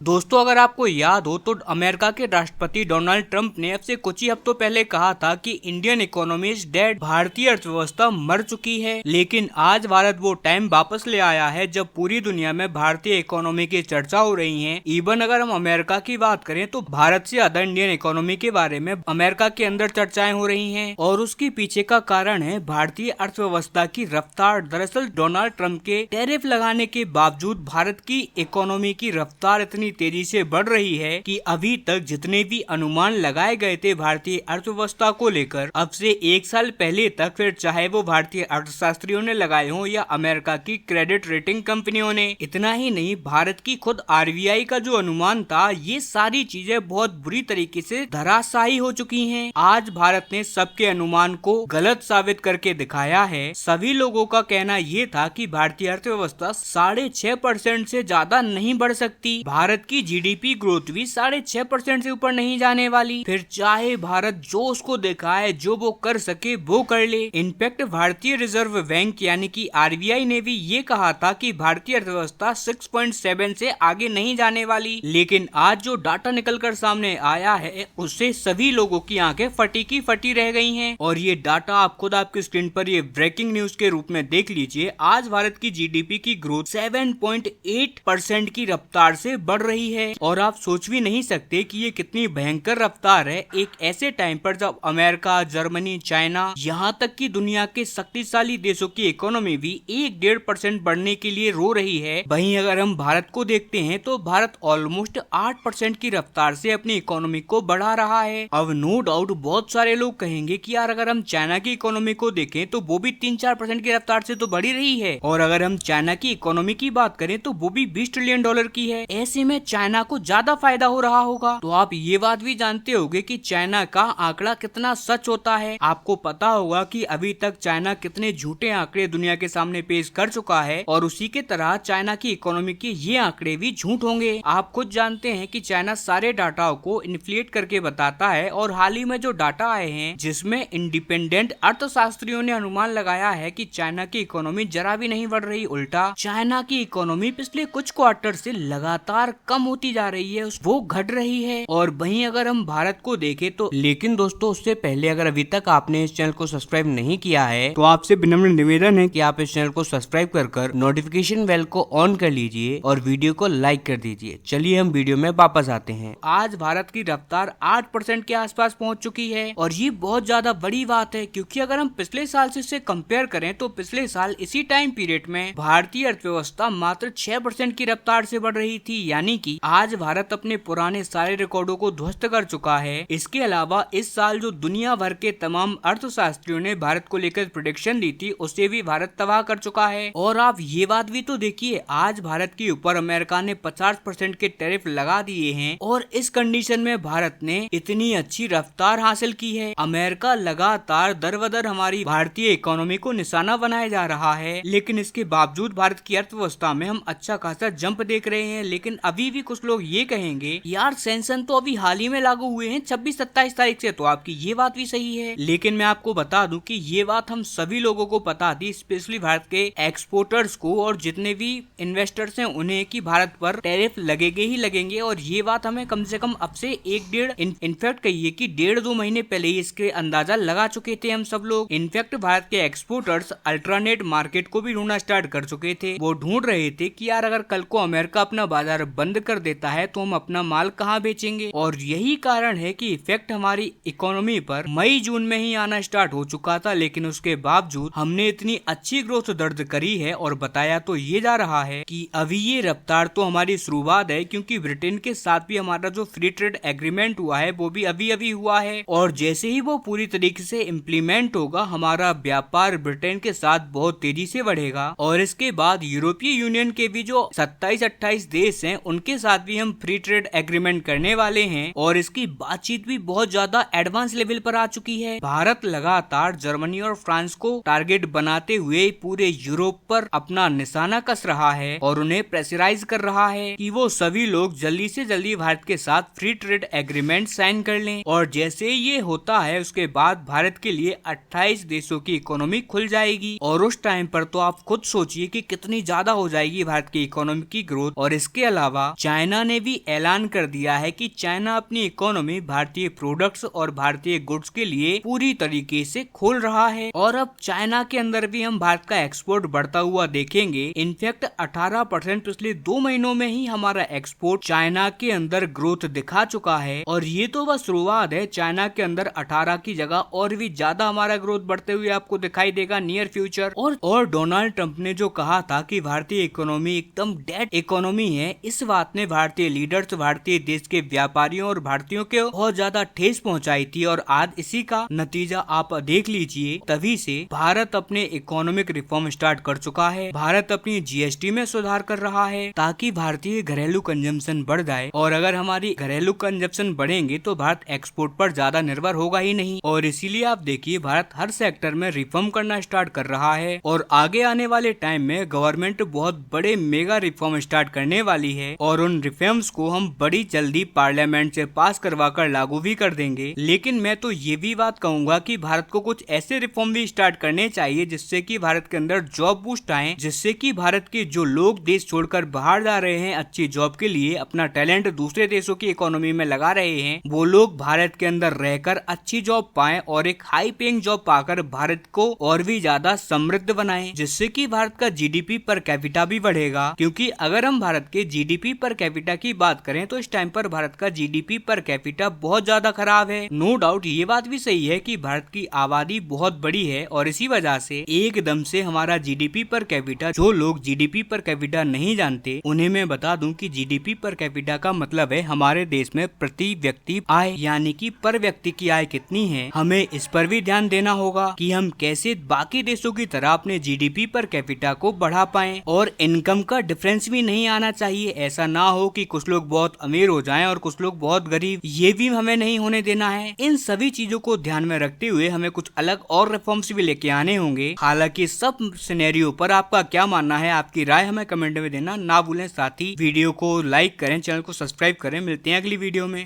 दोस्तों, अगर आपको याद हो तो अमेरिका के राष्ट्रपति डोनाल्ड ट्रंप ने अब से कुछ ही हफ्तों पहले कहा था कि इंडियन इकोनॉमी इज डेड, भारतीय अर्थव्यवस्था मर चुकी है। लेकिन आज भारत वो टाइम वापस ले आया है जब पूरी दुनिया में भारतीय इकोनॉमी की चर्चा हो रही है। इवन अगर हम अमेरिका की बात करें तो भारत से ज्यादा इंडियन इकोनॉमी के बारे में अमेरिका के अंदर चर्चाएं हो रही है और उसके पीछे का कारण है भारतीय अर्थव्यवस्था की रफ्तार। दरअसल डोनाल्ड ट्रंप के टैरिफ लगाने के बावजूद भारत की इकोनॉमी की रफ्तार इतनी तेजी से बढ़ रही है कि अभी तक जितने भी अनुमान लगाए गए थे भारतीय अर्थव्यवस्था को लेकर अब से एक साल पहले तक, फिर चाहे वो भारतीय अर्थशास्त्रियों ने लगाए हों या अमेरिका की क्रेडिट रेटिंग कंपनियों ने। इतना ही नहीं, भारत की खुद आरबीआई का जो अनुमान था, ये सारी चीजें बहुत बुरी तरीके से धराशायी हो चुकी हैं। आज भारत ने सबके अनुमान को गलत साबित करके दिखाया है। सभी लोगों का कहना ये था कि भारतीय अर्थव्यवस्था 6.5% से ज्यादा नहीं बढ़ सकती। भारत की जीडीपी ग्रोथ भी 6.5% से ऊपर नहीं जाने वाली। फिर चाहे भारत जो उसको दिखाए, जो वो कर सके वो कर ले। इनफैक्ट भारतीय रिजर्व बैंक यानी कि आरबीआई ने भी ये कहा था कि भारतीय अर्थव्यवस्था 6.7 से आगे नहीं जाने वाली। लेकिन आज जो डाटा निकलकर सामने आया है उससे सभी लोगों की आंखें फटी की फटी रह गई हैं। और ये डाटा आप खुद आपकी स्क्रीन पर ये ब्रेकिंग न्यूज के रूप में देख लीजिए। आज भारत की जीडीपी की ग्रोथ 7.8% की रफ्तार से बढ़ रही है और आप सोच भी नहीं सकते कि ये कितनी भयंकर रफ्तार है एक ऐसे टाइम पर जब अमेरिका, जर्मनी, चाइना, यहाँ तक कि दुनिया के शक्तिशाली देशों की इकोनॉमी भी 1-1.5% बढ़ने के लिए रो रही है। वहीं अगर हम भारत को देखते हैं तो भारत ऑलमोस्ट 8% की रफ्तार से अपनी इकोनॉमी को बढ़ा रहा है। अब नो डाउट बहुत सारे लोग कहेंगे कि यार अगर हम चाइना की इकोनॉमी को देखें तो वो भी 3-4% की रफ्तार से तो बढ़ी रही है, और अगर हम चाइना की इकोनॉमी की बात करें तो वो भी $20 ट्रिलियन की है। ऐसे में चाइना को ज्यादा फायदा हो रहा होगा। तो आप ये बात भी जानते होंगे कि चाइना का आंकड़ा कितना सच होता है। आपको पता होगा कि अभी तक चाइना कितने झूठे आंकड़े दुनिया के सामने पेश कर चुका है और उसी के तरह चाइना की इकोनॉमी के ये आंकड़े भी झूठ होंगे। आप खुद जानते हैं कि चाइना सारे डाटाओं को इन्फ्लेट करके बताता है और हाल ही में जो डाटा आए हैं जिसमें इंडिपेंडेंट अर्थशास्त्रियों ने अनुमान लगाया है कि चाइना की इकोनॉमी जरा भी नहीं बढ़ रही, उल्टा चाइना की इकोनॉमी पिछले कुछ क्वार्टर से लगातार कम होती जा रही है, वो घट रही है। और वहीं अगर हम भारत को देखें तो, लेकिन दोस्तों उससे पहले अगर अभी तक आपने इस चैनल को सब्सक्राइब नहीं किया है तो आपसे विनम्र निवेदन है कि आप इस चैनल को सब्सक्राइब कर नोटिफिकेशन बेल को ऑन कर लीजिए और वीडियो को लाइक कर दीजिए। चलिए हम वीडियो में वापस आते हैं। आज भारत की रफ्तार 8% के आसपास पहुंच चुकी है और ये बहुत ज्यादा बड़ी बात है, क्योंकि अगर हम पिछले साल से इसे कंपेयर करें तो पिछले साल इसी टाइम पीरियड में भारतीय अर्थव्यवस्था मात्र 6% की रफ्तार से बढ़ रही थी। यानी कि आज भारत अपने पुराने सारे रिकॉर्डों को ध्वस्त कर चुका है। इसके अलावा इस साल जो दुनिया भर के तमाम अर्थशास्त्रियों ने भारत को लेकर प्रेडिक्शन दी थी उसे भी भारत तबाह कर चुका है। और आप ये बात भी तो देखिए, आज भारत के ऊपर अमेरिका ने 50% के टैरिफ लगा दिए हैं और इस कंडीशन में भारत ने इतनी अच्छी रफ्तार हासिल की है। अमेरिका लगातार दर बदर हमारी भारतीय इकोनॉमी को निशाना बनाया जा रहा है, लेकिन इसके बावजूद भारत की अर्थव्यवस्था में हम अच्छा खासा जंप देख रहे हैं। लेकिन अभी भी कुछ लोग ये कहेंगे यार सैंक्शन तो अभी हाल ही में लागू हुए हैं 26-27 तारीख से, तो आपकी ये बात भी सही है। लेकिन मैं आपको बता दूं कि ये बात हम सभी लोगों को पता थी, स्पेशली भारत के एक्सपोर्टर्स को और जितने भी इन्वेस्टर्स हैं उन्हें, कि भारत पर टैरिफ लगेंगे ही लगेंगे। और ये बात हमें कम से कम अब से 1-1.5 इनफैक्ट कहिए कि 1.5-2 महीने पहले ही इसके अंदाजा लगा चुके थे हम सब लोग। इनफैक्ट भारत के एक्सपोर्टर्स अल्टरनेट मार्केट को भी ढूंढना स्टार्ट कर चुके थे। वो ढूंढ रहे थे कि यार अगर कल को अमेरिका अपना बाजार बंद कर देता है तो हम अपना माल कहाँ बेचेंगे। और यही कारण है कि इफेक्ट हमारी इकोनॉमी पर मई-जून में ही आना स्टार्ट हो चुका था। लेकिन उसके बावजूद हमने इतनी अच्छी ग्रोथ दर्ज करी है और बताया तो ये जा रहा है कि अभी ये रफ्तार तो हमारी शुरुआत है, क्योंकि ब्रिटेन के साथ भी हमारा जो फ्री ट्रेड एग्रीमेंट हुआ है वो भी अभी अभी हुआ है और जैसे ही वो पूरी तरीके से इम्प्लीमेंट होगा हमारा व्यापार ब्रिटेन के साथ बहुत तेजी से बढ़ेगा। और इसके बाद यूरोपीय यूनियन के भी जो 27-28 देश हैं उनके साथ भी हम फ्री ट्रेड एग्रीमेंट करने वाले हैं और इसकी बातचीत भी बहुत ज्यादा एडवांस लेवल पर आ चुकी है। भारत लगातार जर्मनी और फ्रांस को टारगेट बनाते हुए पूरे यूरोप पर अपना निशाना कस रहा है और उन्हें प्रेशराइज कर रहा है कि वो सभी लोग जल्दी से जल्दी भारत के साथ फ्री ट्रेड एग्रीमेंट साइन कर लें। और जैसे ये होता है उसके बाद भारत के लिए 28 देशों की इकोनॉमी खुल जाएगी और उस टाइम पर तो आप खुद सोचिए कि कितनी ज्यादा हो जाएगी भारत की इकोनॉमी की ग्रोथ। और इसके अलावा चाइना ने भी ऐलान कर दिया है कि चाइना अपनी इकोनॉमी भारतीय प्रोडक्ट्स और भारतीय गुड्स के लिए पूरी तरीके से खोल रहा है और अब चाइना के अंदर भी हम भारत का एक्सपोर्ट बढ़ता हुआ देखेंगे। इनफैक्ट 18% पिछले 2 महीनों में ही हमारा एक्सपोर्ट चाइना के अंदर ग्रोथ दिखा चुका है और ये तो बस शुरुआत है। चाइना के अंदर 18 की जगह और भी ज्यादा हमारा ग्रोथ बढ़ते हुए आपको दिखाई देगा नियर फ्यूचर। और डोनाल्ड ट्रंप ने जो कहा था कि भारतीय इकोनॉमी एकदम डेड इकोनॉमी है, इस बात ने भारतीय लीडर्स, भारतीय देश के व्यापारियों और भारतीयों के बहुत ज्यादा ठेस पहुंचाई थी और आज इसी का नतीजा आप देख लीजिए। तभी से भारत अपने इकोनॉमिक रिफॉर्म स्टार्ट कर चुका है। भारत अपनी जीएसटी में सुधार कर रहा है ताकि भारतीय घरेलू कंजम्पशन बढ़ जाए और अगर हमारी घरेलू कंजम्पशन बढ़ेंगे तो भारत एक्सपोर्ट पर ज्यादा निर्भर होगा ही नहीं। और इसीलिए आप देखिए भारत हर सेक्टर में रिफॉर्म करना स्टार्ट कर रहा है और आगे आने वाले टाइम में गवर्नमेंट बहुत बड़े मेगा रिफॉर्म स्टार्ट करने वाली है और उन रिफॉर्म्स को हम बड़ी जल्दी पार्लियामेंट से पास करवा कर लागू भी कर देंगे। लेकिन मैं तो ये भी बात कहूंगा कि भारत को कुछ ऐसे रिफॉर्म भी स्टार्ट करने चाहिए जिससे कि भारत के अंदर जॉब बूस्ट आए, जिससे कि भारत के जो लोग देश छोड़कर बाहर जा रहे हैं अच्छी जॉब के लिए, अपना टैलेंट दूसरे देशों की इकोनॉमी में लगा रहे हैं, वो लोग भारत के अंदर रहकर अच्छी जॉब पाएं और एक हाई पेइंग जॉब पाकर भारत को और भी ज्यादा समृद्ध बनाएं, जिससे कि भारत का जीडीपी पर कैपिटा भी बढ़ेगा। क्योंकि अगर हम भारत के जीडीपी पर कैपिटा की बात करें तो इस टाइम पर भारत का जीडीपी पर कैपिटा बहुत ज्यादा खराब है। नो डाउट ये बात भी सही है कि भारत की आबादी बहुत बड़ी है और इसी वजह से एकदम से हमारा जीडीपी पर कैपिटा, जो लोग जीडीपी पर कैपिटा नहीं जानते उन्हें मैं बता दूं कि जीडीपी पर कैपिटा का मतलब है हमारे देश में प्रति व्यक्ति आय, यानी कि पर व्यक्ति की आय कितनी है। हमें इस पर भी ध्यान देना होगा कि हम कैसे बाकी देशों की तरह अपने जीडीपी पर कैपिटा को बढ़ा पाएं और इनकम का डिफरेंस भी नहीं आना चाहिए। ऐसा ना हो कि कुछ लोग बहुत अमीर हो जाएं और कुछ लोग बहुत गरीब, ये भी हमें नहीं होने देना है। इन सभी चीजों को ध्यान में रखते हुए हमें कुछ अलग और रिफॉर्म्स भी लेके आने होंगे। हालांकि सब सिनेरियो पर आपका क्या मानना है, आपकी राय हमें कमेंट में देना ना भूलें। साथ ही वीडियो को लाइक करें, चैनल को सब्सक्राइब करें। मिलते हैं अगली वीडियो में।